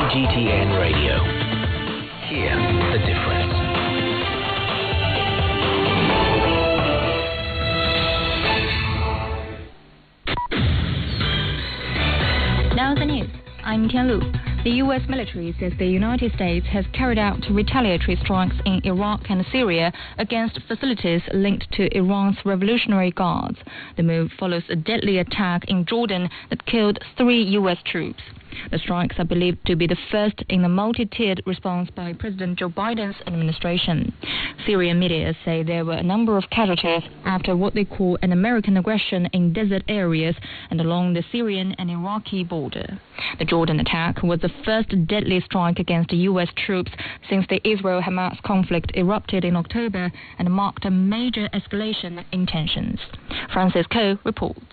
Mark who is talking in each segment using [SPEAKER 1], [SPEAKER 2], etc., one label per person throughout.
[SPEAKER 1] CGTN Radio. Hear the difference.
[SPEAKER 2] Now the news. I'm Tianlu. The U.S. military says the United States has carried out retaliatory strikes in Iraq and Syria against facilities linked to Iran's Revolutionary Guards. The move follows a deadly attack in Jordan that killed 3 U.S. troops. The strikes are believed to be the first in a multi-tiered response by President Joe Biden's administration. Syrian media say there were a number of casualties after what they call an American aggression in desert areas and along the Syrian and Iraqi border. The Jordan attack was the first deadly strike against U.S. troops since the Israel-Hamas conflict erupted in October and marked a major escalation in tensions. Francis Coe reports.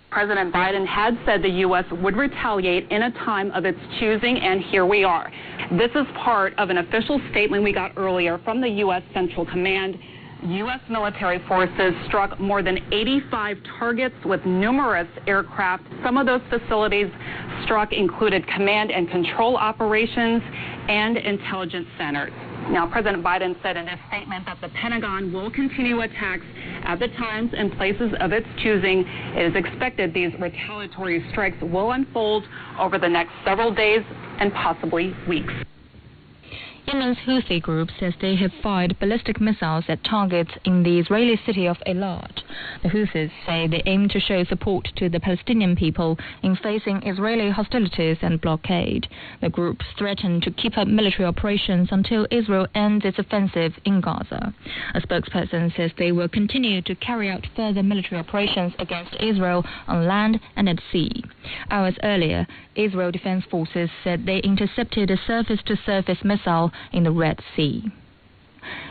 [SPEAKER 3] President Biden had said the U.S. would retaliate in a time of its choosing, and here we are. This is part of an official statement we got earlier from the U.S. Central Command. U.S. military forces struck more than 85 targets with numerous aircraft. Some of those facilities struck included command and control operations and intelligence centers. Now, President Biden said in his statement that the Pentagon will continue attacks at the times and places of its choosing. It is expected these retaliatory strikes will unfold over the next several days and possibly weeks.
[SPEAKER 2] Yemen's Houthi group says they have fired ballistic missiles at targets in the Israeli city of Eilat. The Houthis say they aim to show support to the Palestinian people in facing Israeli hostilities and blockade. The group threatened to keep up military operations until Israel ends its offensive in Gaza. A spokesperson says they will continue to carry out further military operations against Israel on land and at sea. Hours earlier, Israel Defense Forces said they intercepted a surface-to-surface missile in the Red Sea.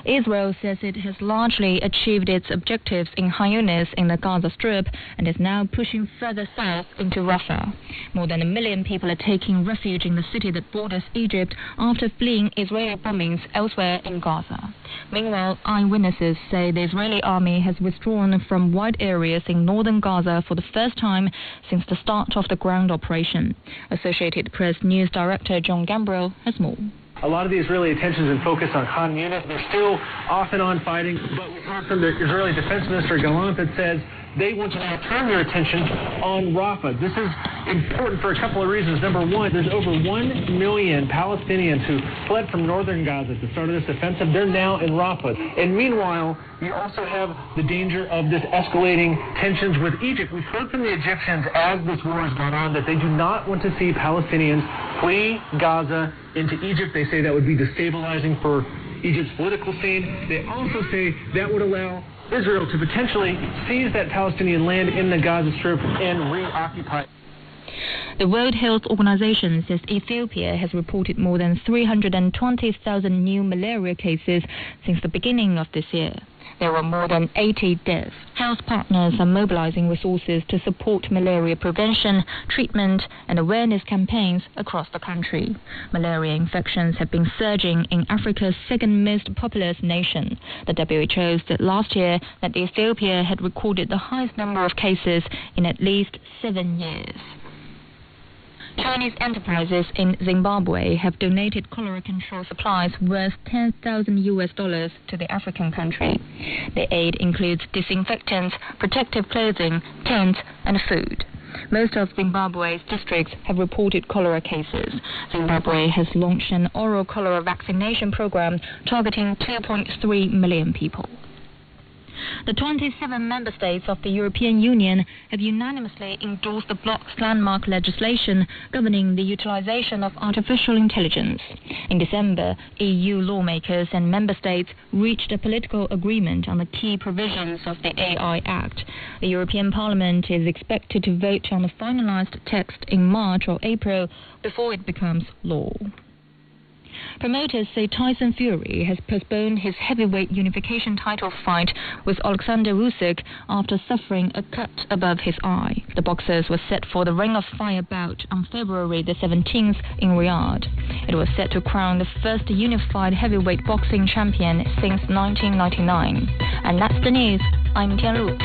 [SPEAKER 2] Israel says it has largely achieved its objectives in Khan Yunis in the Gaza Strip and is now pushing further south into Rafah. More than 1 million people are taking refuge in the city that borders Egypt after fleeing Israeli bombings elsewhere in Gaza. Meanwhile, eyewitnesses say the Israeli army has withdrawn from wide areas in northern Gaza for the first time since the start of the ground operation. Associated Press News Director John Gambriel has more.
[SPEAKER 4] A lot of the Israeli attention is focused on Khan Yunis. They're still off and on fighting, but we heard from the Israeli Defense Minister Gallant that says they want to now turn their attention on Rafah. This is important for a couple of reasons. Number one, there's over 1 million Palestinians who fled from northern Gaza at the start of this offensive. They're now in Rafah. And meanwhile, you also have the danger of this escalating tensions with Egypt. We've heard from the Egyptians as this war has gone on that they do not want to see Palestinians flee Gaza into Egypt. They say that would be destabilizing for Egypt's political scene. They also say that would allow Israel to potentially seize that Palestinian land in the Gaza Strip and reoccupy.
[SPEAKER 2] The World Health Organization says Ethiopia has reported more than 320,000 new malaria cases since the beginning of this year. There were more than 80 deaths. Health partners are mobilizing resources to support malaria prevention, treatment, and awareness campaigns across the country. Malaria infections have been surging in Africa's second most populous nation. The WHO said last year that Ethiopia had recorded the highest number of cases in at least 7 years. Chinese enterprises in Zimbabwe have donated cholera control supplies worth $10,000 to the African country. The aid includes disinfectants, protective clothing, tents, and food. Most of Zimbabwe's districts have reported cholera cases. Zimbabwe has launched an oral cholera vaccination program targeting 2.3 million people. The 27 member states of the European Union have unanimously endorsed the bloc's landmark legislation governing the utilization of artificial intelligence. In December, EU lawmakers and member states reached a political agreement on the key provisions of the AI Act. The European Parliament is expected to vote on the finalized text in March or April before it becomes law. Promoters say Tyson Fury has postponed his heavyweight unification title fight with Alexander Usyk after suffering a cut above his eye. The boxers were set for the Ring of Fire bout on February the 17th in Riyadh. It was set to crown the first unified heavyweight boxing champion since 1999. And that's the news. I'm Tianlu.